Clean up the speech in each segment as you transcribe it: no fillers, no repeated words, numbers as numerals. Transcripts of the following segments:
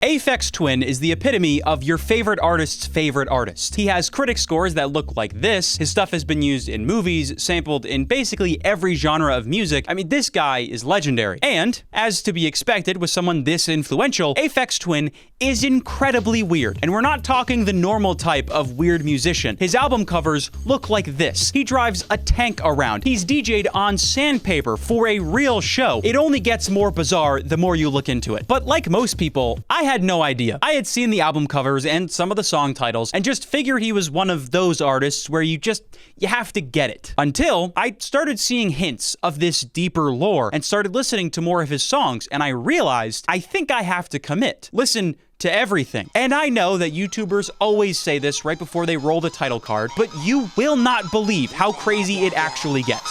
Aphex Twin is the epitome of your favorite artist's favorite artist. He has critic scores that look like this. His stuff has been used in movies, sampled in basically every genre of music. I mean, this guy is legendary. And, as to be expected with someone this influential, Aphex Twin is incredibly weird. And we're not talking the normal type of weird musician. His album covers look like this. He drives a tank around. He's DJ'd on sandpaper for a real show. It only gets more bizarre the more you look into it. But like most people, I had no idea. I had seen the album covers and some of the song titles and just figured he was one of those artists where you have to get it. Until I started seeing hints of this deeper lore and started listening to more of his songs, and I realized I think I have to commit. Listen to everything. And I know that YouTubers always say this right before they roll the title card, but you will not believe how crazy it actually gets.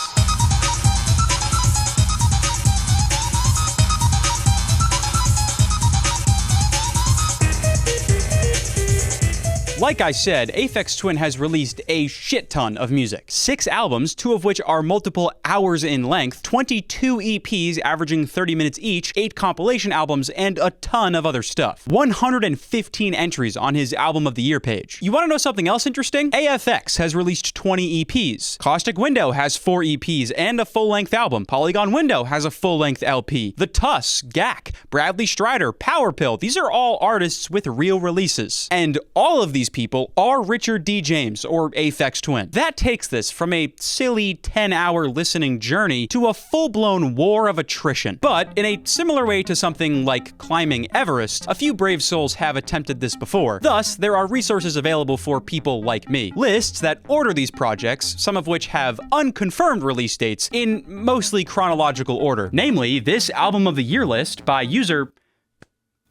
Like I said, Aphex Twin has released a shit ton of music. 6 albums, 2 of which are multiple hours in length, 22 EPs averaging 30 minutes each, 8 compilation albums, and a ton of other stuff. 115 entries on his Album of the Year page. You want to know something else interesting? AFX has released 20 EPs. Caustic Window has 4 EPs and a full-length album. Polygon Window has a full-length LP. The Tuss, Gak, Bradley Strider, Power Pill, these are all artists with real releases. And all of these people are Richard D. James, or Aphex Twin. That takes this from a silly 10-hour listening journey to a full-blown war of attrition. But in a similar way to something like climbing Everest, a few brave souls have attempted this before. Thus, there are resources available for people like me. Lists that order these projects, some of which have unconfirmed release dates, in mostly chronological order. Namely, this Album of the Year list by user...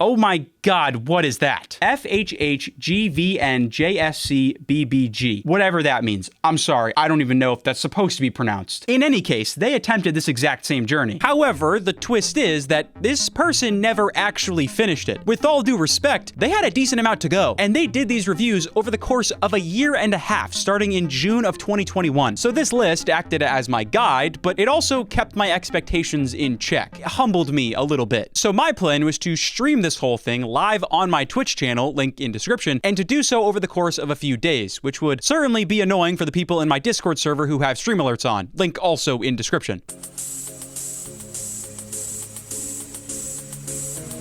Oh my god, what is that? FHHGVNJSCBBG. Whatever that means. I'm sorry, I don't even know if that's supposed to be pronounced. In any case, they attempted this exact same journey. However, the twist is that this person never actually finished it. With all due respect, they had a decent amount to go, and they did these reviews over the course of a year and a half, starting in June of 2021. So this list acted as my guide, but it also kept my expectations in check. It humbled me a little bit. So my plan was to stream this whole thing live on my Twitch channel, link in description, and to do so over the course of a few days, which would certainly be annoying for the people in my Discord server who have stream alerts on, link also in description.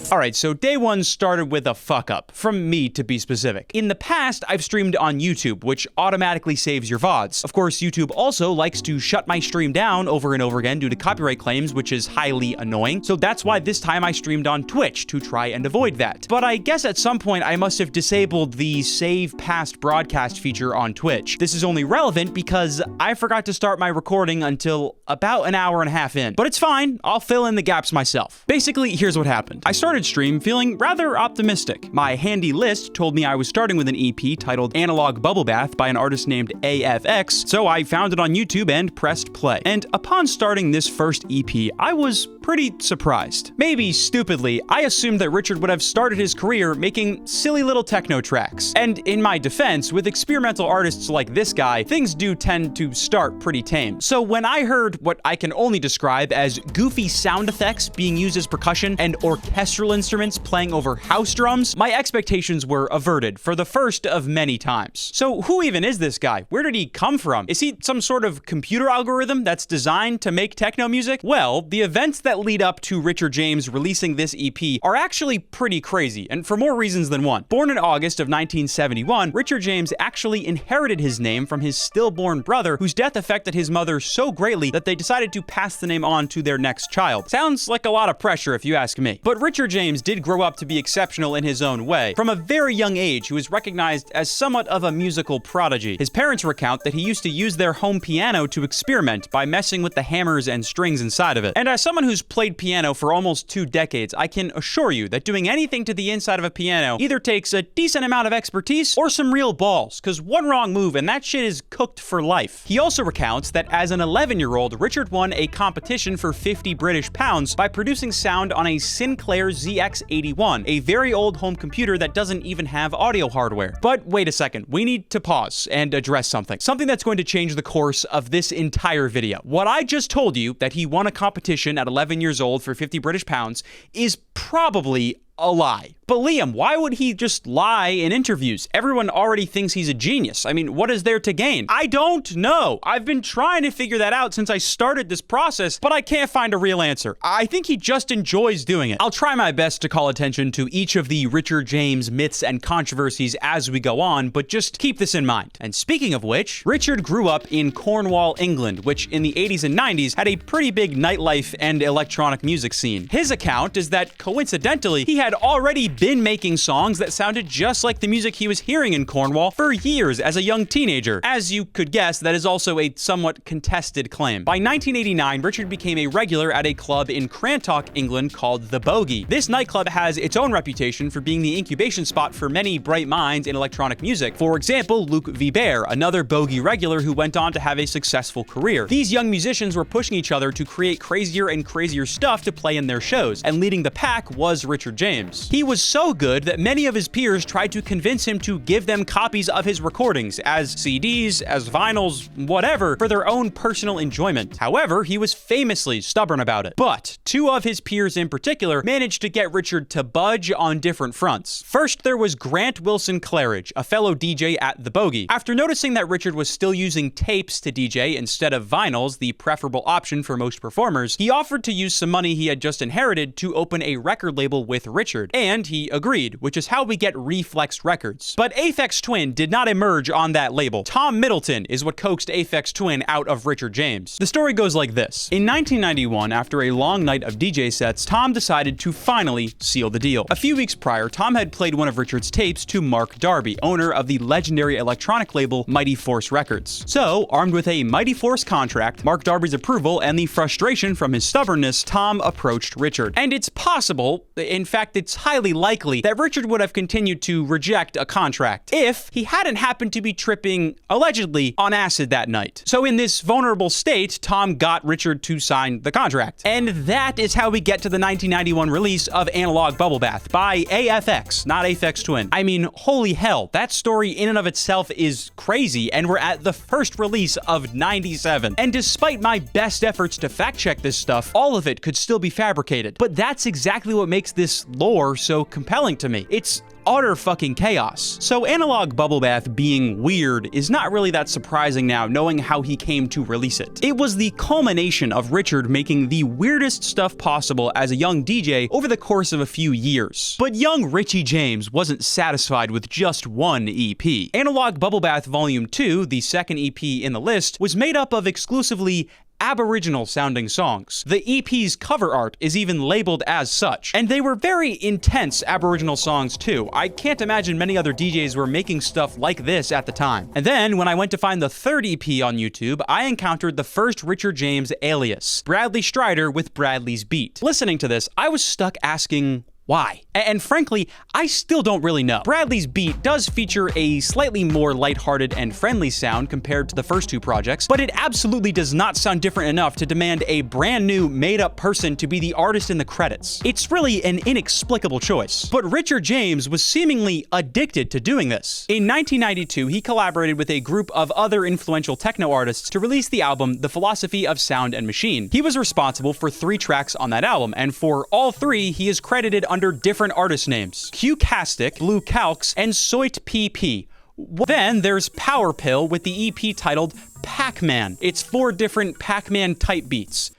Alright, so day 1 started with a fuck up, from me to be specific. In the past, I've streamed on YouTube, which automatically saves your VODs. Of course, YouTube also likes to shut my stream down over and over again due to copyright claims, which is highly annoying, so that's why this time I streamed on Twitch, to try and avoid that. But I guess at some point I must have disabled the save past broadcast feature on Twitch. This is only relevant because I forgot to start my recording until about an hour and a half in. But it's fine, I'll fill in the gaps myself. Basically, here's what happened. I started stream feeling rather optimistic. My handy list told me I was starting with an EP titled Analog Bubble Bath by an artist named AFX, so I found it on YouTube and pressed play. And upon starting this first EP, I was pretty surprised. Maybe stupidly, I assumed that Richard would have started his career making silly little techno tracks. And in my defense, with experimental artists like this guy, things do tend to start pretty tame. So when I heard what I can only describe as goofy sound effects being used as percussion and orchestral instruments playing over house drums, my expectations were averted for the first of many times. So who even is this guy? Where did he come from? Is he some sort of computer algorithm that's designed to make techno music? Well, the events that lead up to Richard James releasing this EP are actually pretty crazy, and for more reasons than one. Born in August of 1971, Richard James actually inherited his name from his stillborn brother, whose death affected his mother so greatly that they decided to pass the name on to their next child. Sounds like a lot of pressure if you ask me. But Richard James did grow up to be exceptional in his own way. From a very young age, he was recognized as somewhat of a musical prodigy. His parents recount that he used to use their home piano to experiment by messing with the hammers and strings inside of it. And as someone who's played piano for almost 2 decades, I can assure you that doing anything to the inside of a piano either takes a decent amount of expertise or some real balls, because one wrong move and that shit is cooked for life. He also recounts that as an 11-year-old, Richard won a competition for 50 British pounds by producing sound on a Sinclair ZX81, a very old home computer that doesn't even have audio hardware. But wait a second, we need to pause and address something. Something that's going to change the course of this entire video. What I just told you, that he won a competition at 11 years old for 50 British pounds, is probably a lie. But Liam, why would he just lie in interviews? Everyone already thinks he's a genius. I mean, what is there to gain? I don't know. I've been trying to figure that out since I started this process, but I can't find a real answer. I think he just enjoys doing it. I'll try my best to call attention to each of the Richard James myths and controversies as we go on, but just keep this in mind. And speaking of which, Richard grew up in Cornwall, England, which in the 80s and 90s had a pretty big nightlife and electronic music scene. His account is that, coincidentally, he had already been making songs that sounded just like the music he was hearing in Cornwall for years as a young teenager. As you could guess, that is also a somewhat contested claim. By 1989, Richard became a regular at a club in Crantock, England called The Bogey. This nightclub has its own reputation for being the incubation spot for many bright minds in electronic music. For example, Luc Vibert, another Bogey regular who went on to have a successful career. These young musicians were pushing each other to create crazier and crazier stuff to play in their shows, and leading the pack was Richard James. He was so good that many of his peers tried to convince him to give them copies of his recordings, as CDs, as vinyls, whatever, for their own personal enjoyment. However, he was famously stubborn about it. But two of his peers in particular managed to get Richard to budge on different fronts. First, there was Grant Wilson Claridge, a fellow DJ at The Bogey. After noticing that Richard was still using tapes to DJ instead of vinyls, the preferable option for most performers, he offered to use some money he had just inherited to open a record label with Richard, and he agreed, which is how we get Reflex Records. But Aphex Twin did not emerge on that label. Tom Middleton is what coaxed Aphex Twin out of Richard James. The story goes like this. In 1991, after a long night of DJ sets, Tom decided to finally seal the deal. A few weeks prior, Tom had played one of Richard's tapes to Mark Darby, owner of the legendary electronic label Mighty Force Records. So, armed with a Mighty Force contract, Mark Darby's approval, and the frustration from his stubbornness, Tom approached Richard. And it's possible, in fact it's highly likely, that Richard would have continued to reject a contract if he hadn't happened to be tripping, allegedly, on acid that night. So in this vulnerable state, Tom got Richard to sign the contract. And that is how we get to the 1991 release of Analog Bubble Bath by AFX, not Aphex Twin. I mean, holy hell, that story in and of itself is crazy, and we're at the first release of 97. And despite my best efforts to fact check this stuff, all of it could still be fabricated. But that's exactly what makes this lore so compelling to me. It's utter fucking chaos. So Analog Bubble Bath being weird is not really that surprising now, knowing how he came to release it. It was the culmination of Richard making the weirdest stuff possible as a young DJ over the course of a few years. But young Richie James wasn't satisfied with just one EP. Analog Bubble Bath Volume 2, the second EP in the list, was made up of exclusively Aboriginal sounding songs. The EP's cover art is even labeled as such, and they were very intense Aboriginal songs too. I can't imagine many other DJs were making stuff like this at the time. And then when I went to find the third EP on YouTube, I encountered the first Richard James alias, Bradley Strider with Bradley's Beat. Listening to this, I was stuck asking, why? And frankly, I still don't really know. Bradley's Beat does feature a slightly more lighthearted and friendly sound compared to the first two projects, but it absolutely does not sound different enough to demand a brand new made-up person to be the artist in the credits. It's really an inexplicable choice. But Richard James was seemingly addicted to doing this. In 1992, he collaborated with a group of other influential techno artists to release the album The Philosophy of Sound and Machine. He was responsible for 3 tracks on that album, and for all 3, he is credited under different artist names: Q-Castic, Blue Calx, and Soit PP. Then there's Power Pill with the EP titled Pac-Man. It's 4 different Pac-Man type beats.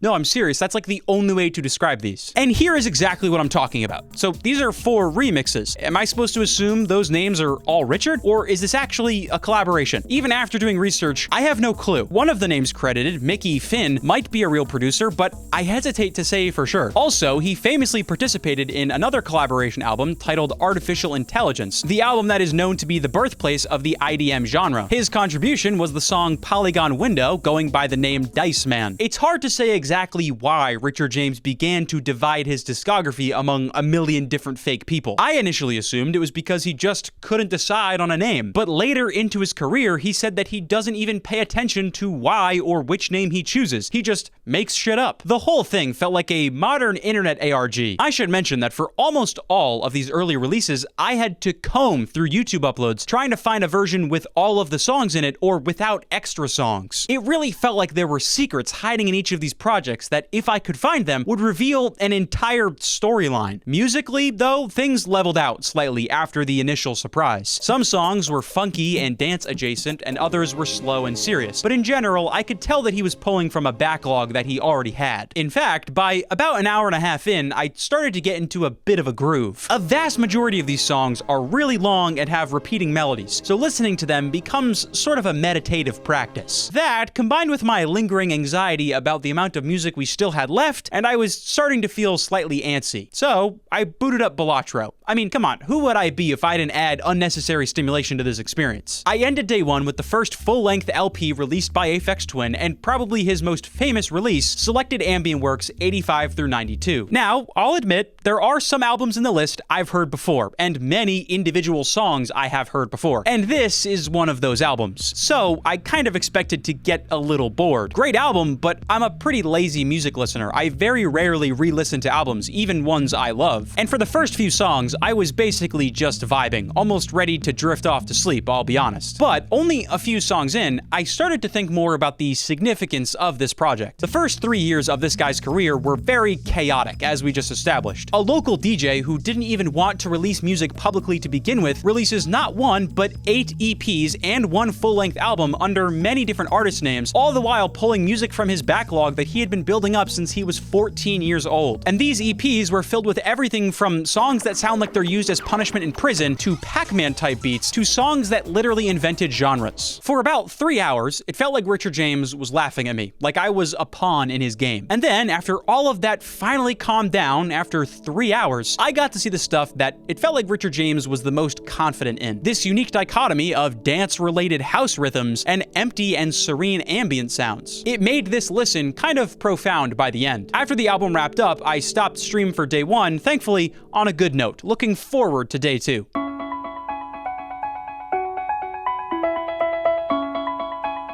No, I'm serious, that's like the only way to describe these. And here is exactly what I'm talking about. So these are 4 remixes. Am I supposed to assume those names are all Richard? Or is this actually a collaboration? Even after doing research, I have no clue. One of the names credited, Mickey Finn, might be a real producer, but I hesitate to say for sure. Also, he famously participated in another collaboration album titled Artificial Intelligence, the album that is known to be the birthplace of the IDM genre. His contribution was the song Polygon Window, going by the name Dice Man. It's hard to say exactly why Richard James began to divide his discography among a million different fake people. I initially assumed it was because he just couldn't decide on a name, but later into his career, he said that he doesn't even pay attention to why or which name he chooses. He just makes shit up. The whole thing felt like a modern internet ARG. I should mention that for almost all of these early releases, I had to comb through YouTube uploads trying to find a version with all of the songs in it or without extra songs. It really felt like there were secrets hiding in each of these projects projects that, if I could find them, would reveal an entire storyline. Musically, though, things leveled out slightly after the initial surprise. Some songs were funky and dance adjacent, and others were slow and serious, but in general, I could tell that he was pulling from a backlog that he already had. In fact, by about an hour and a half in, I started to get into a bit of a groove. A vast majority of these songs are really long and have repeating melodies, so listening to them becomes sort of a meditative practice. That, combined with my lingering anxiety about the amount of music we still had left, and I was starting to feel slightly antsy. So, I booted up Bizzare. I mean, come on, who would I be if I didn't add unnecessary stimulation to this experience? I ended day one with the first full-length LP released by Aphex Twin, and probably his most famous release, selected ambient works 85 through 92. Now, I'll admit, there are some albums in the list I've heard before, and many individual songs I have heard before, and this is one of those albums. So, I kind of expected to get a little bored. Great album, but I'm a pretty lazy music listener. I very rarely re-listen to albums, even ones I love. And for the first few songs, I was basically just vibing, almost ready to drift off to sleep, I'll be honest. But only a few songs in, I started to think more about the significance of this project. The first 3 years of this guy's career were very chaotic, as we just established. A local DJ who didn't even want to release music publicly to begin with releases not one, but 8 EPs and one full-length album under many different artist names, all the while pulling music from his backlog that he had been building up since he was 14 years old. And these EPs were filled with everything from songs that sound like they're used as punishment in prison, to Pac-Man type beats, to songs that literally invented genres. For about 3 hours, it felt like Richard James was laughing at me, like I was a pawn in his game. And then, after all of that finally calmed down, after 3 hours, I got to see the stuff that it felt like Richard James was the most confident in. This unique dichotomy of dance-related house rhythms and empty and serene ambient sounds. It made this listen kind of profound by the end. After the album wrapped up, I stopped stream for day one, thankfully on a good note, looking forward to day two.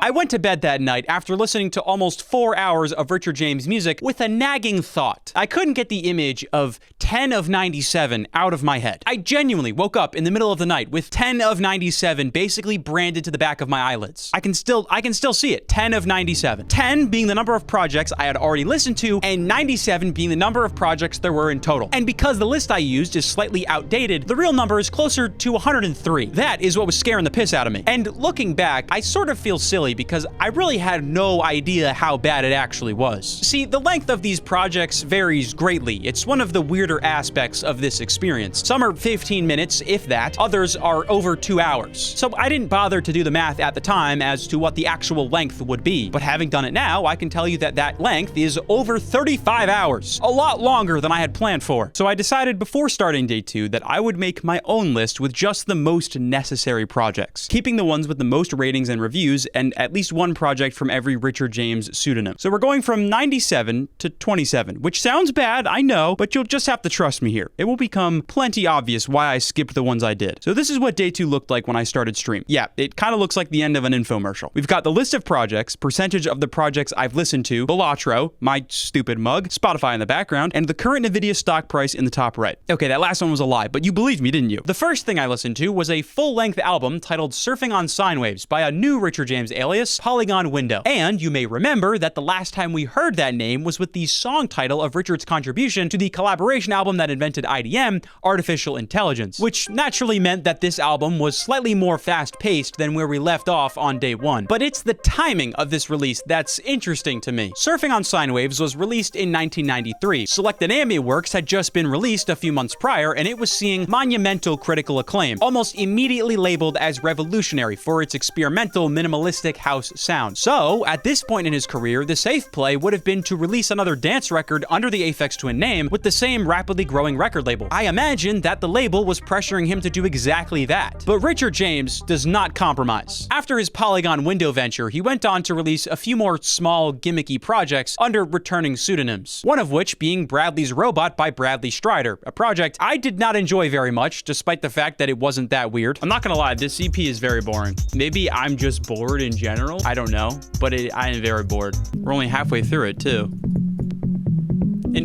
I went to bed that night after listening to almost 4 hours of Richard James music with a nagging thought. I couldn't get the image of 10 of 97 out of my head. I genuinely woke up in the middle of the night with 10 of 97 basically branded to the back of my eyelids. I can still see it. 10 of 97. 10 being the number of projects I had already listened to, and 97 being the number of projects there were in total. And because the list I used is slightly outdated, the real number is closer to 103. That is what was scaring the piss out of me. And looking back, I sort of feel silly because I really had no idea how bad it actually was. See, the length of these projects varies greatly. It's one of the weirder aspects of this experience. Some are 15 minutes, if that. Others are over 2 hours. So I didn't bother to do the math at the time as to what the actual length would be. But having done it now, I can tell you that that length is over 35 hours. A lot longer than I had planned for. So I decided before starting day two that I would make my own list with just the most necessary projects, keeping the ones with the most ratings and reviews, and at least one project from every Richard James pseudonym. So we're going from 97 to 27, which sounds bad, I know, but you'll just have to trust me here. It will become plenty obvious why I skipped the ones I did. So this is what day two looked like when I started stream. Yeah, it kind of looks like the end of an infomercial. We've got the list of projects, percentage of the projects I've listened to, Bizzare, my stupid mug, Spotify in the background, and the current Nvidia stock price in the top right. Okay, that last one was a lie, but you believed me, didn't you? The first thing I listened to was a full-length album titled Surfing on Sine Waves by a new Richard James alias, Polygon Window. And you may remember that the last time we heard that name was with the song title of Richard's contribution to the collaboration album that invented IDM, Artificial Intelligence, which naturally meant that this album was slightly more fast-paced than where we left off on day one. But it's the timing of this release that's interesting to me. Surfing on Sine Waves was released in 1993. Selected Ambient Works had just been released a few months prior, and it was seeing monumental critical acclaim, almost immediately labeled as revolutionary for its experimental, minimalistic house sound. So, at this point in his career, the safe play would have been to release another dance record under the Aphex Twin name with the same rapidly growing record label. I imagine that the label was pressuring him to do exactly that. But Richard James does not compromise. After his Polygon Window venture, he went on to release a few more small, gimmicky projects under returning pseudonyms, one of which being Bradley's Robot by Bradley Strider, a project I did not enjoy very much, despite the fact that it wasn't that weird. I'm not gonna lie, this EP is very boring. Maybe I'm just bored in general, I don't know, but I am very bored. We're only halfway through it, too.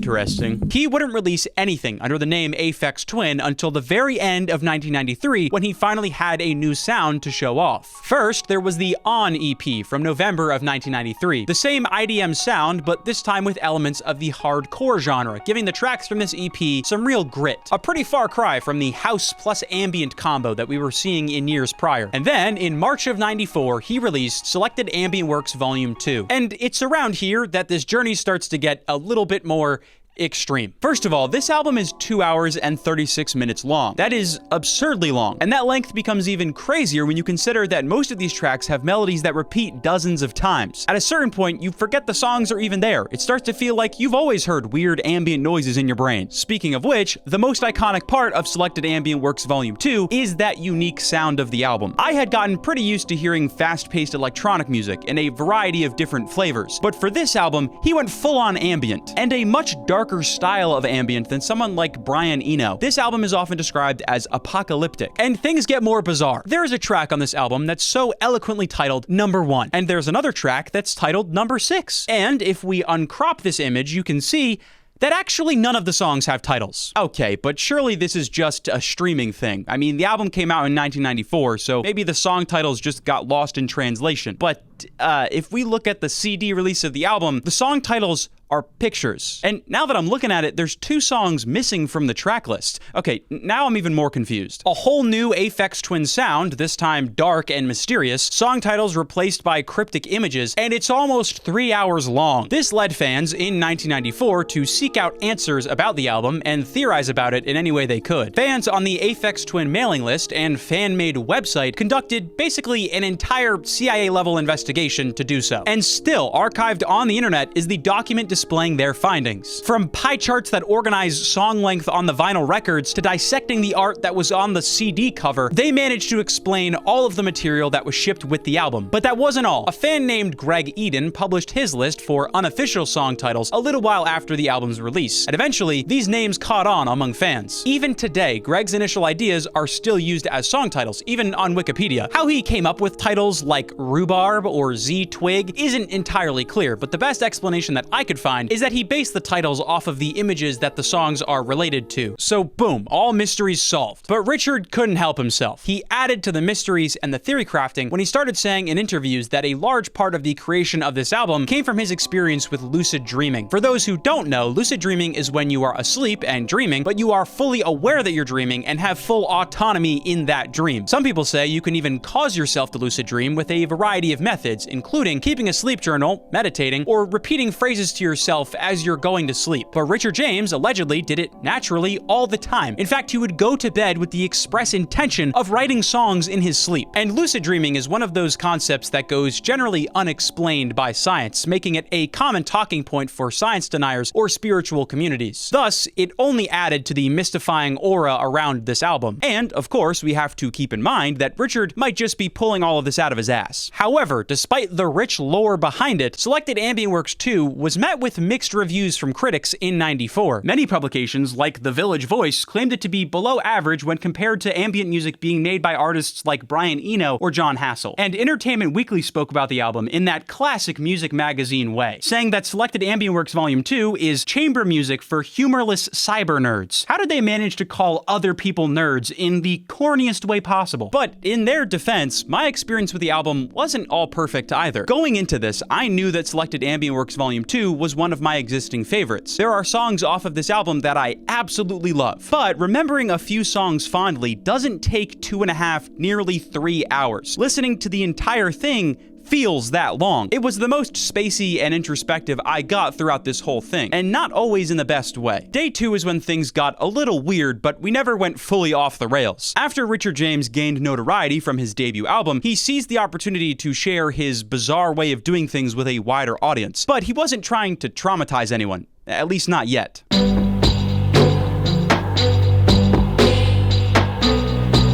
interesting. He wouldn't release anything under the name Aphex Twin until the very end of 1993, when he finally had a new sound to show off. First, there was the On EP from November of 1993. The same IDM sound, but this time with elements of the hardcore genre, giving the tracks from this EP some real grit. A pretty far cry from the house plus ambient combo that we were seeing in years prior. And then, in March of 94, he released Selected Ambient Works Volume 2. And it's around here that this journey starts to get a little bit more extreme. First of all, this album is 2 hours and 36 minutes long. That is absurdly long. And that length becomes even crazier when you consider that most of these tracks have melodies that repeat dozens of times. At a certain point, you forget the songs are even there. It starts to feel like you've always heard weird ambient noises in your brain. Speaking of which, the most iconic part of Selected Ambient Works Volume 2 is that unique sound of the album. I had gotten pretty used to hearing fast-paced electronic music in a variety of different flavors, but for this album, he went full-on ambient, and a much darker style of ambient than someone like Brian Eno. This album is often described as apocalyptic, and things get more bizarre. There is a track on this album that's so eloquently titled Number 1, and there's another track that's titled Number 6. And if we uncrop this image, you can see that actually none of the songs have titles. Okay, but surely this is just a streaming thing. I mean, the album came out in 1994, so maybe the song titles just got lost in translation. But if we look at the CD release of the album, the song titles are pictures. And now that I'm looking at it, there's 2 songs missing from the track list. Okay, now I'm even more confused. A whole new Aphex Twin sound, this time dark and mysterious, song titles replaced by cryptic images, and it's almost 3 hours long. This led fans in 1994 to seek out answers about the album and theorize about it in any way they could. Fans on the Aphex Twin mailing list and fan-made website conducted basically an entire CIA-level investigation to do so. And still, archived on the internet is the document displaying their findings. From pie charts that organize song length on the vinyl records to dissecting the art that was on the CD cover, they managed to explain all of the material that was shipped with the album. But that wasn't all. A fan named Greg Eden published his list for unofficial song titles a little while after the album's release, and eventually, these names caught on among fans. Even today, Greg's initial ideas are still used as song titles, even on Wikipedia. How he came up with titles like Rhubarb or Z-Twig isn't entirely clear, but the best explanation that I could find is that he based the titles off of the images that the songs are related to. So boom, all mysteries solved. But Richard couldn't help himself. He added to the mysteries and the theory crafting when he started saying in interviews that a large part of the creation of this album came from his experience with lucid dreaming. For those who don't know, lucid dreaming is when you are asleep and dreaming, but you are fully aware that you're dreaming and have full autonomy in that dream. Some people say you can even cause yourself to lucid dream with a variety of methods, including keeping a sleep journal, meditating, or repeating phrases to yourself as you're going to sleep. But Richard James allegedly did it naturally all the time. In fact, he would go to bed with the express intention of writing songs in his sleep. And lucid dreaming is one of those concepts that goes generally unexplained by science, making it a common talking point for science deniers or spiritual communities. Thus, it only added to the mystifying aura around this album. And, of course, we have to keep in mind that Richard might just be pulling all of this out of his ass. However, despite the rich lore behind it, Selected Ambient Works 2 was met with mixed reviews from critics in '94. Many publications, like The Village Voice, claimed it to be below average when compared to ambient music being made by artists like Brian Eno or John Hassell. And Entertainment Weekly spoke about the album in that classic music magazine way, saying that Selected Ambient Works Volume 2 is chamber music for humorless cyber nerds. How did they manage to call other people nerds in the corniest way possible? But in their defense, my experience with the album wasn't all perfect either. Going into this, I knew that Selected Ambient Works Volume 2 was one of my existing favorites. There are songs off of this album that I absolutely love, but remembering a few songs fondly doesn't take 2.5, nearly 3 hours. Listening to the entire thing feels that long. It was the most spacey and introspective I got throughout this whole thing, and not always in the best way. Day 2 is when things got a little weird, but we never went fully off the rails. After Richard James gained notoriety from his debut album, he seized the opportunity to share his bizarre way of doing things with a wider audience. But he wasn't trying to traumatize anyone, at least not yet.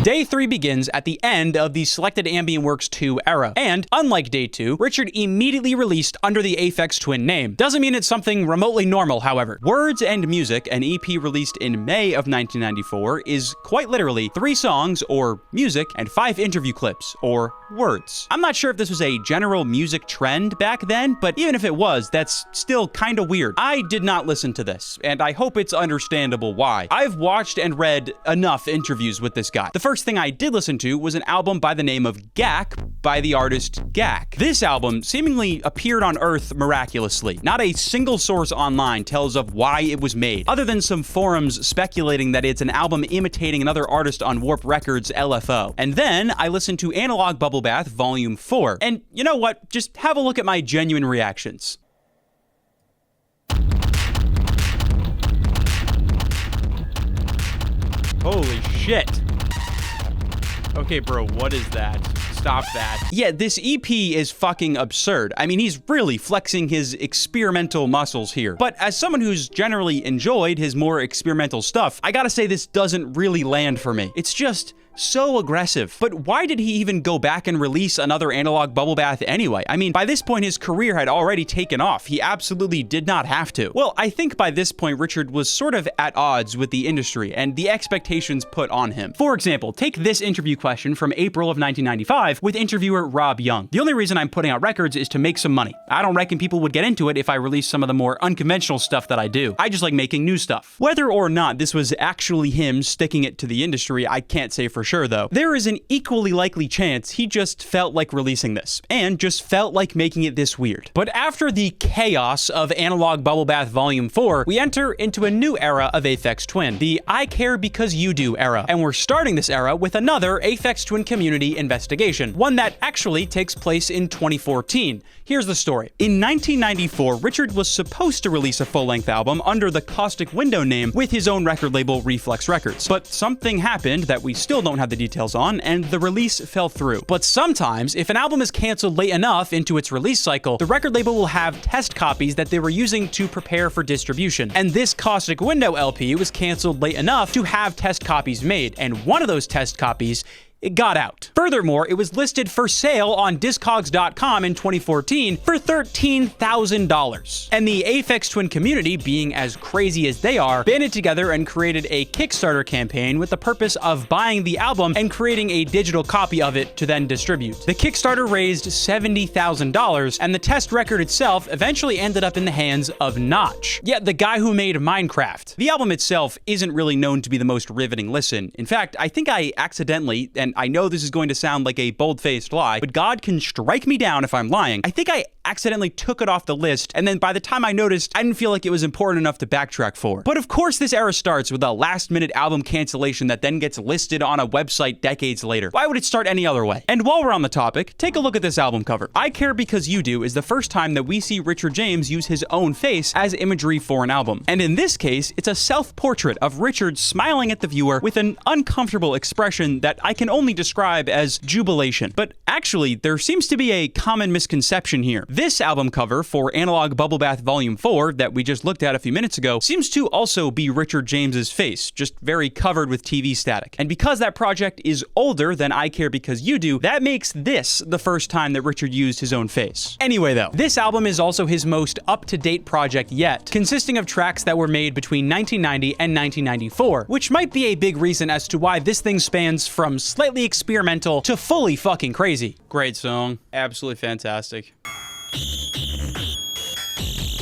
Day Day 3 begins at the end of the Selected Ambient Works 2 era, and unlike Day 2, Richard immediately released under the Aphex Twin name. Doesn't mean it's something remotely normal, however. Words and Music, an EP released in May of 1994, is quite literally 3 songs, or music, and 5 interview clips, or words. I'm not sure if this was a general music trend back then, but even if it was, that's still kinda weird. I did not listen to this, and I hope it's understandable why. I've watched and read enough interviews with this guy. The first thing I did listen to was an album by the name of Gak by the artist Gak. This album seemingly appeared on Earth miraculously. Not a single source online tells of why it was made, other than some forums speculating that it's an album imitating another artist on Warp Records' LFO. And then I listened to Analog Bubble Bath Volume 4, and you know what? Just have a look at my genuine reactions. Holy shit. Okay, bro, what is that? Stop that. Yeah, this EP is fucking absurd. I mean, he's really flexing his experimental muscles here. But as someone who's generally enjoyed his more experimental stuff, I gotta say this doesn't really land for me. It's just so aggressive. But why did he even go back and release another Analog Bubble Bath anyway? I mean, by this point, his career had already taken off. He absolutely did not have to. Well, I think by this point, Richard was sort of at odds with the industry and the expectations put on him. For example, take this interview question from April of 1995 with interviewer Rob Young. The only reason I'm putting out records is to make some money. I don't reckon people would get into it if I released some of the more unconventional stuff that I do. I just like making new stuff. Whether or not this was actually him sticking it to the industry, I can't say for sure, though. There is an equally likely chance he just felt like releasing this, and just felt like making it this weird. But after the chaos of Analog Bubble Bath Volume 4, we enter into a new era of Aphex Twin, the I Care Because You Do era, and we're starting this era with another Aphex Twin community investigation, one that actually takes place in 2014. Here's the story. In 1994, Richard was supposed to release a full-length album under the Caustic Window name with his own record label Reflex Records, but something happened that we still don't have the details on, and the release fell through. But sometimes, if an album is canceled late enough into its release cycle, the record label will have test copies that they were using to prepare for distribution. And this Caustic Window LP was canceled late enough to have test copies made, and one of those test copies, it got out. Furthermore, it was listed for sale on Discogs.com in 2014 for $13,000. And the Aphex Twin community, being as crazy as they are, banded together and created a Kickstarter campaign with the purpose of buying the album and creating a digital copy of it to then distribute. The Kickstarter raised $70,000, and the test record itself eventually ended up in the hands of Notch, yet the guy who made Minecraft. The album itself isn't really known to be the most riveting listen. In fact, I think I accidentally, and I know this is going to sound like a bold-faced lie, but God can strike me down if I'm lying, I think I accidentally took it off the list, and then by the time I noticed, I didn't feel like it was important enough to backtrack for. But of course this era starts with a last-minute album cancellation that then gets listed on a website decades later. Why would it start any other way? And while we're on the topic, take a look at this album cover. I Care Because You Do is the first time that we see Richard James use his own face as imagery for an album. And in this case, it's a self-portrait of Richard smiling at the viewer with an uncomfortable expression that I can only describe as jubilation. But actually, there seems to be a common misconception here. This album cover for Analog Bubble Bath Volume 4 that we just looked at a few minutes ago seems to also be Richard James's face, just very covered with TV static. And because that project is older than I Care Because You Do, that makes this the first time that Richard used his own face. Anyway though, this album is also his most up-to-date project yet, consisting of tracks that were made between 1990 and 1994, which might be a big reason as to why this thing spans from slightly experimental to fully fucking crazy. Great song. Absolutely fantastic.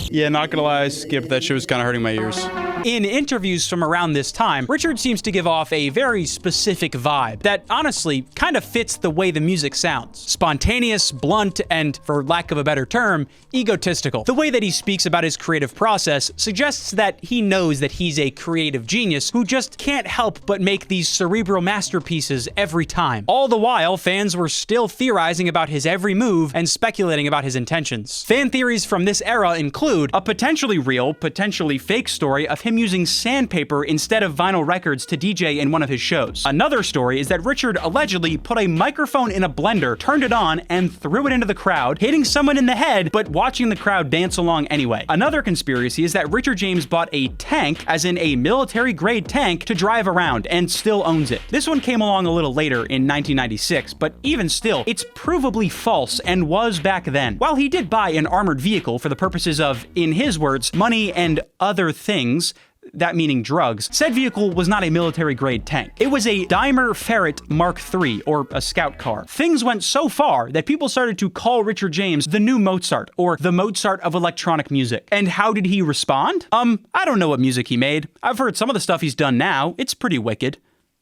Yeah, not gonna lie, I skipped that shit. Was kind of hurting my ears. In interviews from around this time, Richard seems to give off a very specific vibe that honestly kind of fits the way the music sounds. Spontaneous, blunt, and, for lack of a better term, egotistical. The way that he speaks about his creative process suggests that he knows that he's a creative genius who just can't help but make these cerebral masterpieces every time. All the while, fans were still theorizing about his every move and speculating about his intentions. Fan theories from this era include a potentially real, potentially fake story of him him using sandpaper instead of vinyl records to DJ in one of his shows. Another story is that Richard allegedly put a microphone in a blender, turned it on, and threw it into the crowd, hitting someone in the head, but watching the crowd dance along anyway. Another conspiracy is that Richard James bought a tank, as in a military-grade tank, to drive around, and still owns it. This one came along a little later in 1996, but even still, it's provably false and was back then. While he did buy an armored vehicle for the purposes of, in his words, money and other things, that meaning drugs, said vehicle was not a military-grade tank. It was a Daimler Ferret Mark III, or a scout car. Things went so far that people started to call Richard James the new Mozart, or the Mozart of electronic music. And how did he respond? I don't know what music he made. I've heard some of the stuff he's done now. It's pretty wicked.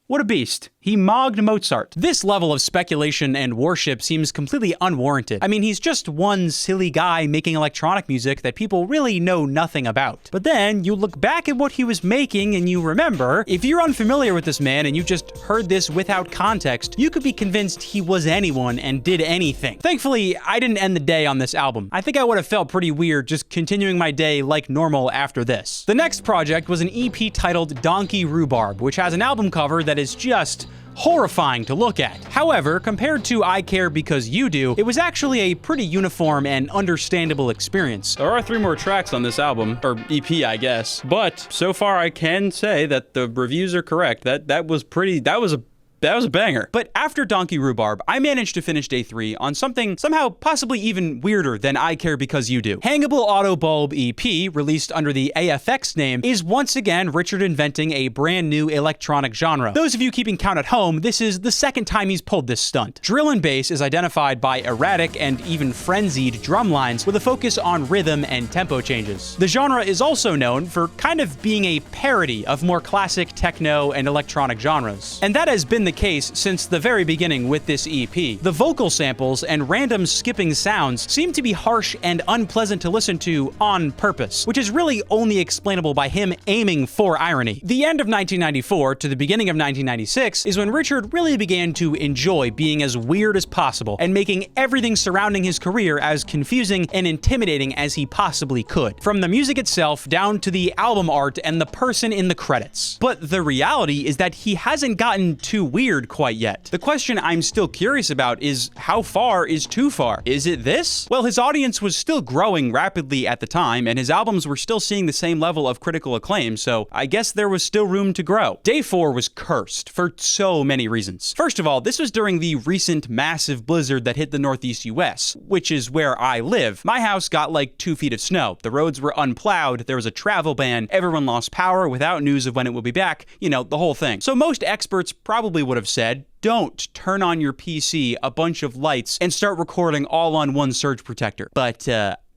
What a beast. He mogged Mozart. This level of speculation and worship seems completely unwarranted. I mean, he's just one silly guy making electronic music that people really know nothing about. But then you look back at what he was making and you remember, if you're unfamiliar with this man and you just heard this without context, you could be convinced he was anyone and did anything. Thankfully, I didn't end the day on this album. I think I would have felt pretty weird just continuing my day like normal after this. The next project was an EP titled Donkey Rhubarb, which has an album cover that is just horrifying to look at. However, compared to I Care Because You Do, it was actually a pretty uniform and understandable experience. There are 3 more tracks on this album, or EP, I guess, but so far I can say that the reviews are correct. That was a banger. But after Donkey Rhubarb, I managed to finish day 3 on something somehow possibly even weirder than I Care Because You Do. Hangable Auto Bulb EP, released under the Aphex name, is once again Richard inventing a brand new electronic genre. Those of you keeping count at home, this is the second time he's pulled this stunt. Drill and bass is identified by erratic and even frenzied drum lines with a focus on rhythm and tempo changes. The genre is also known for kind of being a parody of more classic techno and electronic genres. And that has been the case since the very beginning with this EP. The vocal samples and random skipping sounds seem to be harsh and unpleasant to listen to on purpose, which is really only explainable by him aiming for irony. The end of 1994 to the beginning of 1996 is when Richard really began to enjoy being as weird as possible and making everything surrounding his career as confusing and intimidating as he possibly could, from the music itself down to the album art and the person in the credits. But the reality is that he hasn't gotten too weird quite yet. The question I'm still curious about is, how far is too far? Is it this? Well, his audience was still growing rapidly at the time, and his albums were still seeing the same level of critical acclaim, so I guess there was still room to grow. Day 4 was cursed for so many reasons. First of all, this was during the recent massive blizzard that hit the Northeast US, which is where I live. My house got like 2 feet of snow. The roads were unplowed, there was a travel ban, everyone lost power without news of when it would be back, you know, the whole thing. So most experts probably would have said, don't turn on your PC, a bunch of lights, and start recording all on one surge protector. But,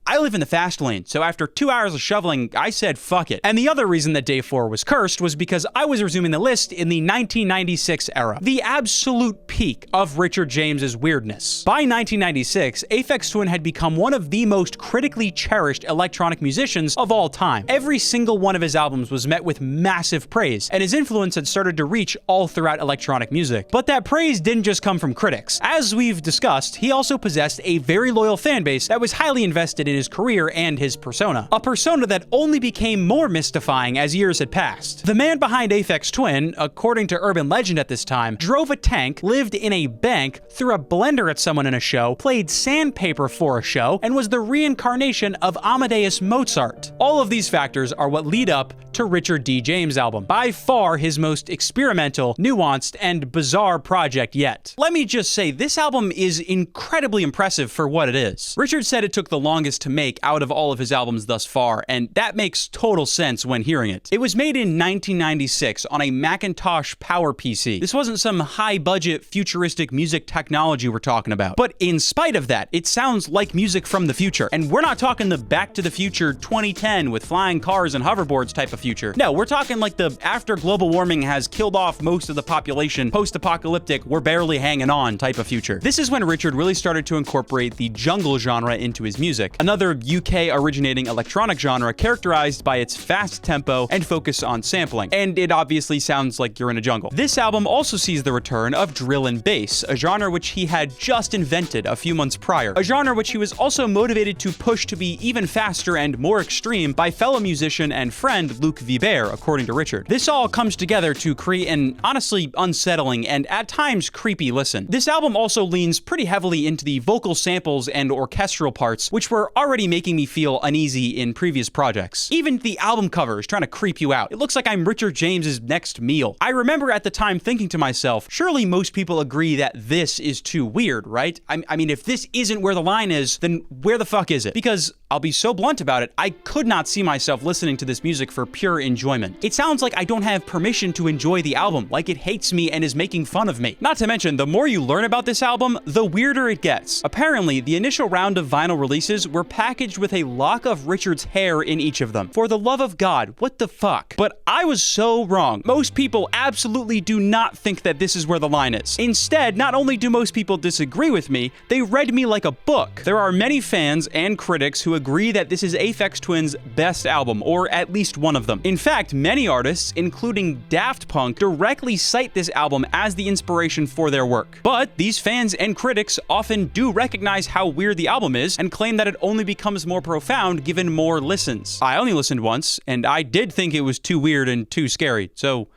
I live in the fast lane, so after 2 hours of shoveling, I said fuck it. And the other reason that day 4 was cursed was because I was resuming the list in the 1996 era, the absolute peak of Richard James's weirdness. By 1996, Aphex Twin had become one of the most critically cherished electronic musicians of all time. Every single one of his albums was met with massive praise, and his influence had started to reach all throughout electronic music. But that praise didn't just come from critics. As we've discussed, he also possessed a very loyal fan base that was highly invested in his career and his persona. A persona that only became more mystifying as years had passed. The man behind Aphex Twin, according to urban legend at this time, drove a tank, lived in a bank, threw a blender at someone in a show, played sandpaper for a show, and was the reincarnation of Amadeus Mozart. All of these factors are what lead up to Richard D. James' album. By far his most experimental, nuanced, and bizarre project yet. Let me just say, this album is incredibly impressive for what it is. Richard said it took the longest to make out of all of his albums thus far, and that makes total sense when hearing it. It was made in 1996 on a Macintosh Power PC. This wasn't some high-budget, futuristic music technology we're talking about. But in spite of that, it sounds like music from the future. And we're not talking the Back to the Future 2010 with flying cars and hoverboards type of future. No, we're talking like the after global warming has killed off most of the population, post-apocalyptic, we're barely hanging on type of future. This is when Richard really started to incorporate the jungle genre into his music. another UK-originating electronic genre characterized by its fast tempo and focus on sampling, and it obviously sounds like you're in a jungle. This album also sees the return of drill and bass, a genre which he had just invented a few months prior, a genre which he was also motivated to push to be even faster and more extreme by fellow musician and friend Luc Vibert, according to Richard. This all comes together to create an honestly unsettling and at times creepy listen. This album also leans pretty heavily into the vocal samples and orchestral parts, which were already making me feel uneasy in previous projects. Even the album cover is trying to creep you out. It looks like I'm Richard James's next meal. I remember at the time thinking to myself, surely most people agree that this is too weird, right? I mean, if this isn't where the line is, then where the fuck is it? Because I'll be so blunt about it, I could not see myself listening to this music for pure enjoyment. It sounds like I don't have permission to enjoy the album, like it hates me and is making fun of me. Not to mention, the more you learn about this album, the weirder it gets. Apparently, the initial round of vinyl releases were packaged with a lock of Richard's hair in each of them. For the love of God, what the fuck? But I was so wrong. Most people absolutely do not think that this is where the line is. Instead, not only do most people disagree with me, they read me like a book. There are many fans and critics who agree that this is Aphex Twin's best album, or at least one of them. In fact, many artists, including Daft Punk, directly cite this album as the inspiration for their work. But these fans and critics often do recognize how weird the album is and claim that it only becomes more profound given more listens. I only listened once, and I did think it was too weird and too scary, so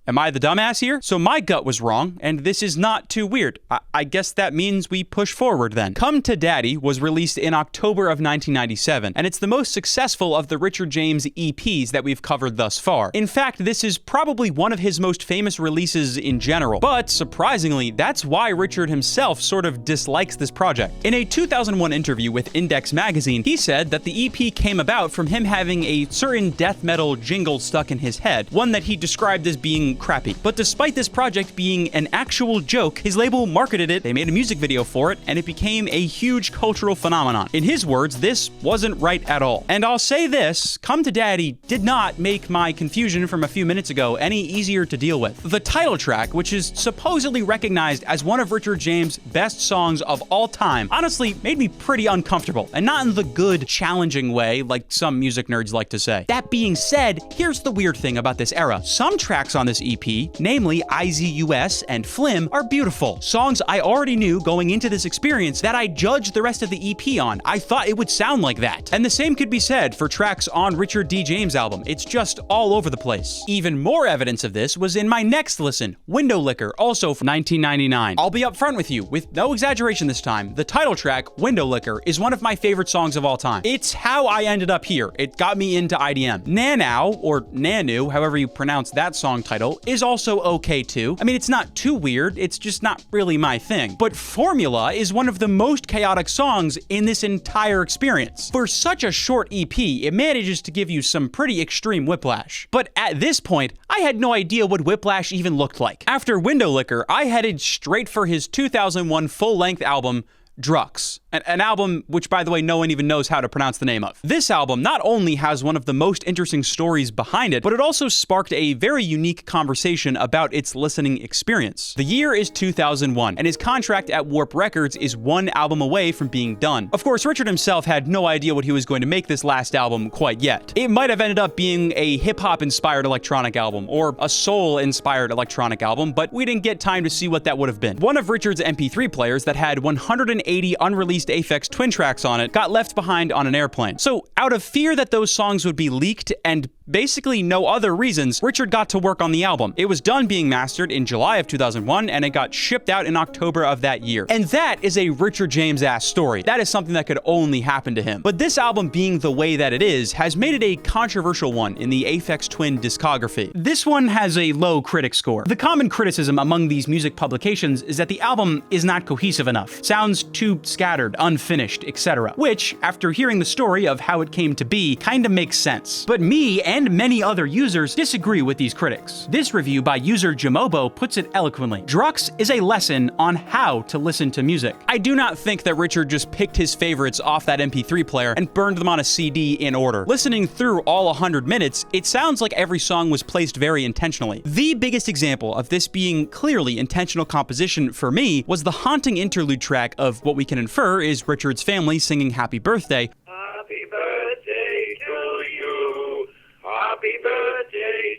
am I the dumbass here? So my gut was wrong, and this is not too weird. I guess that means we push forward then. Come to Daddy was released in October of 1997, and it's the most successful of the Richard James EPs that we've covered thus far. In fact, this is probably one of his most famous releases in general. But surprisingly, that's why Richard himself sort of dislikes this project. In a 2001 interview with Index magazine, he said that the EP came about from him having a certain death metal jingle stuck in his head, one that he described as being crappy. But despite this project being an actual joke, his label marketed it, they made a music video for it, and it became a huge cultural phenomenon. In his words, this wasn't right at all. And I'll say this, Come to Daddy did not make my confusion from a few minutes ago any easier to deal with. The title track, which is supposedly recognized as one of Richard James' best songs of all time, honestly made me pretty uncomfortable, and not in the good, challenging way like some music nerds like to say. That being said, here's the weird thing about this era. Some tracks on this EP, namely IZUS and Flim, are beautiful. Songs I already knew going into this experience that I judged the rest of the EP on. I thought it would sound like that. And the same could be said for tracks on Richard D. James' album. It's just all over the place. Even more evidence of this was in my next listen, Window Licker, also from 1999. I'll be upfront with you, with no exaggeration this time, the title track, Window Licker, is one of my favorite songs of all time. It's how I ended up here. It got me into IDM. Nanau, or Nanu, however you pronounce that song title, is also okay too. I mean, it's not too weird, it's just not really my thing. But Formula is one of the most chaotic songs in this entire experience. For such a short EP, it manages to give you some pretty extreme whiplash. But at this point, I had no idea what whiplash even looked like. After Window Licker, I headed straight for his 2001 full-length album, Drukqs, an album which, by the way, no one even knows how to pronounce the name of. This album not only has one of the most interesting stories behind it, but it also sparked a very unique conversation about its listening experience. The year is 2001, and his contract at Warp Records is one album away from being done. Of course, Richard himself had no idea what he was going to make this last album quite yet. It might have ended up being a hip-hop-inspired electronic album, or a soul-inspired electronic album, but we didn't get time to see what that would have been. One of Richard's MP3 players that had 180 unreleased Aphex Twin tracks on it got left behind on an airplane. So, out of fear that those songs would be leaked and basically no other reasons, Richard got to work on the album. It was done being mastered in July of 2001, and it got shipped out in October of that year. And that is a Richard James-ass story. That is something that could only happen to him. But this album being the way that it is, has made it a controversial one in the Aphex Twin discography. This one has a low critic score. The common criticism among these music publications is that the album is not cohesive enough, sounds too scattered, unfinished, etc. Which, after hearing the story of how it came to be, kinda makes sense. But me and many other users disagree with these critics. This review by user Jamobo puts it eloquently. Drukqs is a lesson on how to listen to music. I do not think that Richard just picked his favorites off that MP3 player and burned them on a CD in order. Listening through all 100 minutes, it sounds like every song was placed very intentionally. The biggest example of this being clearly intentional composition for me was the haunting interlude track of what we can infer is Richard's family singing Happy Birthday,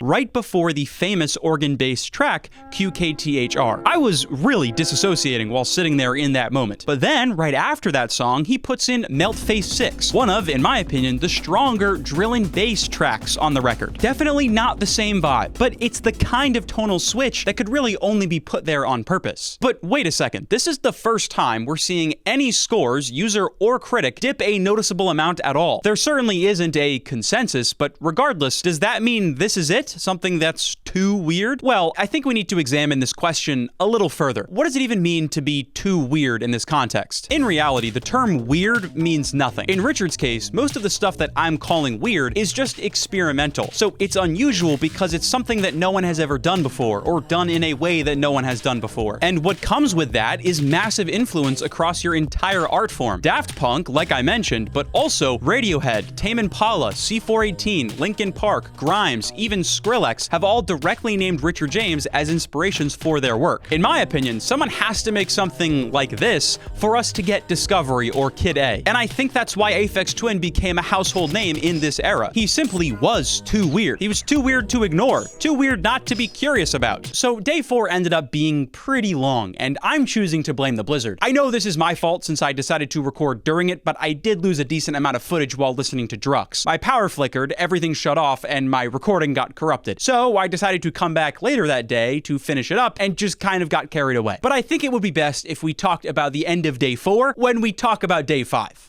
right before the famous organ-based track QKTHR. I was really disassociating while sitting there in that moment. But then, right after that song, he puts in Melt Face 6, one of, in my opinion, the stronger drill and bass tracks on the record. Definitely not the same vibe, but it's the kind of tonal switch that could really only be put there on purpose. But wait a second, this is the first time we're seeing any scores, user or critic, dip a noticeable amount at all. There certainly isn't a consensus, but regardless, does that mean this is it? Something that's too weird? Well, I think we need to examine this question a little further. What does it even mean to be too weird in this context? In reality, the term weird means nothing. In Richard's case, most of the stuff that I'm calling weird is just experimental. So it's unusual because it's something that no one has ever done before, or done in a way that no one has done before. And what comes with that is massive influence across your entire art form. Daft Punk, like I mentioned, but also Radiohead, Tame Impala, C418, Linkin Park, Grimes, even Skrillex have all directly named Richard James as inspirations for their work. In my opinion, someone has to make something like this for us to get Discovery or Kid A. And I think that's why Aphex Twin became a household name in this era. He simply was too weird. He was too weird to ignore, too weird not to be curious about. So day 4 ended up being pretty long, and I'm choosing to blame the blizzard. I know this is my fault since I decided to record during it, but I did lose a decent amount of footage while listening to Drukqs. My power flickered, everything shut off, and my recording got corrupted. So I decided to come back later that day to finish it up and just kind of got carried away. But I think it would be best if we talked about the end of day 4 when we talk about day 5.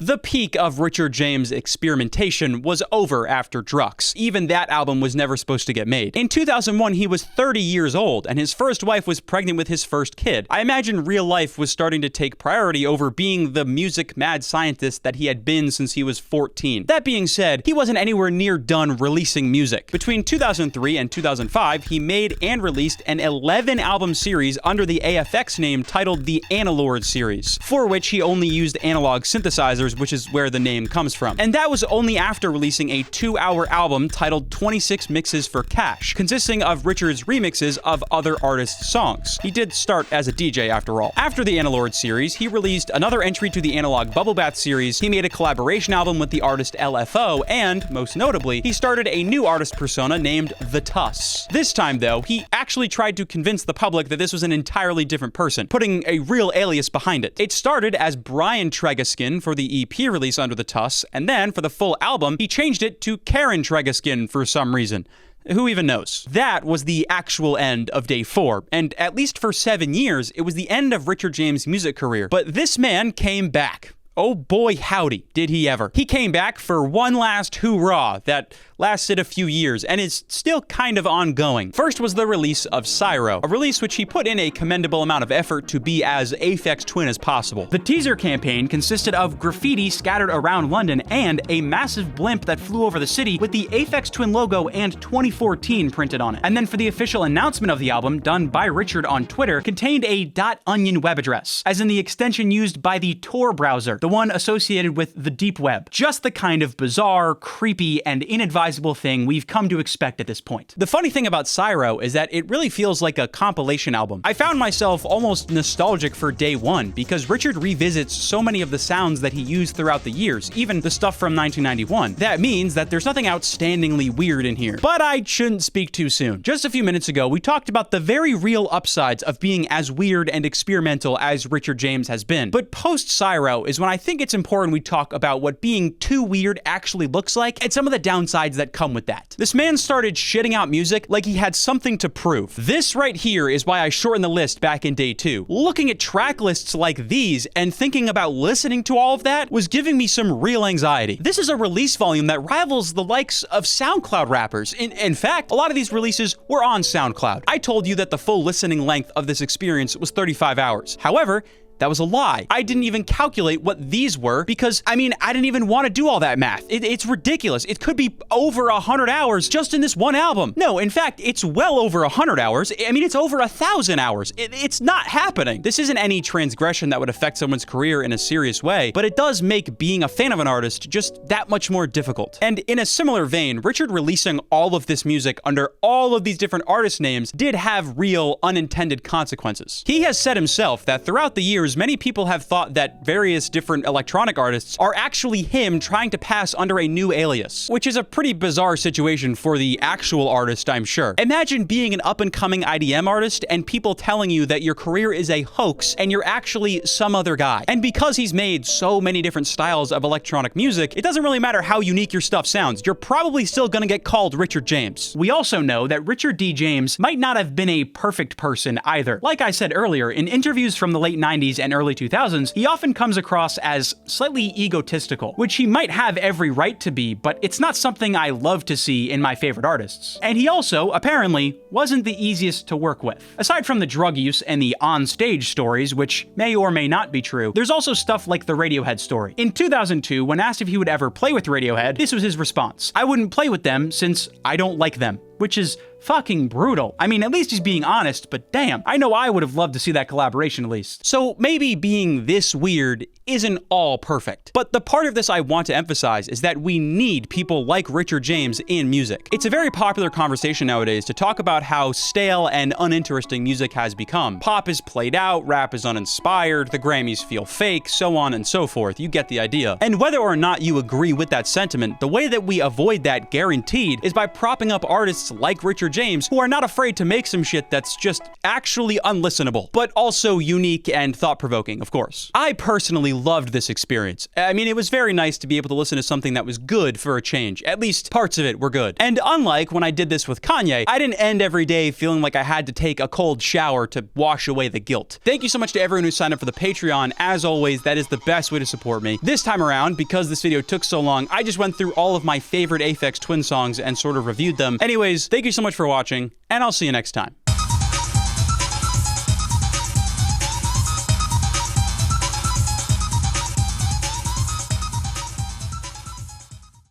The peak of Richard James' experimentation was over after Drukqs. Even that album was never supposed to get made. In 2001, he was 30 years old, and his first wife was pregnant with his first kid. I imagine real life was starting to take priority over being the music mad scientist that he had been since he was 14. That being said, he wasn't anywhere near done releasing music. Between 2003 and 2005, he made and released an 11-album series under the Aphex name titled the Analord series, for which he only used analog synthesizers, which is where the name comes from. And that was only after releasing a 2-hour album titled 26 Mixes for Cash, consisting of Richard's remixes of other artists' songs. He did start as a DJ after all. After the Analord series, he released another entry to the Analog Bubble Bath series, he made a collaboration album with the artist LFO, and, most notably, he started a new artist persona named The Tuss. This time, though, he actually tried to convince the public that this was an entirely different person, putting a real alias behind it. It started as Brian Tregaskin for the EP release under the Tuss, and then for the full album, he changed it to Karen Tregaskin for some reason. Who even knows? That was the actual end of day 4, and at least for 7 years, it was the end of Richard James' music career. But this man came back. Oh boy howdy, did he ever. He came back for one last hoorah that lasted a few years and is still kind of ongoing. First was the release of Cyro, a release which he put in a commendable amount of effort to be as Aphex Twin as possible. The teaser campaign consisted of graffiti scattered around London and a massive blimp that flew over the city with the Aphex Twin logo and 2014 printed on it. And then for the official announcement of the album, done by Richard on Twitter, contained a .onion web address, as in the extension used by the Tor browser, the one associated with the deep web. Just the kind of bizarre, creepy, and inadvisable thing we've come to expect at this point. The funny thing about Cyro is that it really feels like a compilation album. I found myself almost nostalgic for day 1 because Richard revisits so many of the sounds that he used throughout the years, even the stuff from 1991. That means that there's nothing outstandingly weird in here. But I shouldn't speak too soon. Just a few minutes ago, we talked about the very real upsides of being as weird and experimental as Richard James has been. But post-Cyro is when I think it's important we talk about what being too weird actually looks like and some of the downsides that come with that. This man started shitting out music like he had something to prove. This right here is why I shortened the list back in day 2. Looking at track lists like these and thinking about listening to all of that was giving me some real anxiety. This is a release volume that rivals the likes of SoundCloud rappers. In fact, a lot of these releases were on SoundCloud. I told you that the full listening length of this experience was 35 hours. However, that was a lie. I didn't even calculate what these were because, I didn't even want to do all that math. It's ridiculous. It could be over 100 hours just in this one album. No, in fact, it's well over 100 hours. It's over 1,000 hours. It's not happening. This isn't any transgression that would affect someone's career in a serious way, but it does make being a fan of an artist just that much more difficult. And in a similar vein, Richard releasing all of this music under all of these different artist names did have real unintended consequences. He has said himself that throughout the years, years, many people have thought that various different electronic artists are actually him trying to pass under a new alias, which is a pretty bizarre situation for the actual artist, I'm sure. Imagine being an up-and-coming IDM artist and people telling you that your career is a hoax and you're actually some other guy. And because he's made so many different styles of electronic music, it doesn't really matter how unique your stuff sounds, you're probably still gonna get called Richard James. We also know that Richard D. James might not have been a perfect person either. Like I said earlier, in interviews from the late 90s and early 2000s, he often comes across as slightly egotistical, which he might have every right to be, but it's not something I love to see in my favorite artists. And he also, apparently, wasn't the easiest to work with. Aside from the drug use and the on-stage stories, which may or may not be true, there's also stuff like the Radiohead story. In 2002, when asked if he would ever play with Radiohead, this was his response: "I wouldn't play with them since I don't like them," which is fucking brutal. I mean, at least he's being honest, but damn, I know I would have loved to see that collaboration at least. So maybe being this weird isn't all perfect. But the part of this I want to emphasize is that we need people like Richard James in music. It's a very popular conversation nowadays to talk about how stale and uninteresting music has become. Pop is played out, rap is uninspired, the Grammys feel fake, so on and so forth. You get the idea. And whether or not you agree with that sentiment, the way that we avoid that guaranteed is by propping up artists like Richard James, who are not afraid to make some shit that's just actually unlistenable, but also unique and thought-provoking, of course. I personally loved this experience. I mean, it was very nice to be able to listen to something that was good for a change. At least parts of it were good. And unlike when I did this with Kanye, I didn't end every day feeling like I had to take a cold shower to wash away the guilt. Thank you so much to everyone who signed up for the Patreon. As always, that is the best way to support me. This time around, because this video took so long, I just went through all of my favorite Aphex Twin songs and sort of reviewed them. Anyways, thank you so much for watching, and I'll see you next time.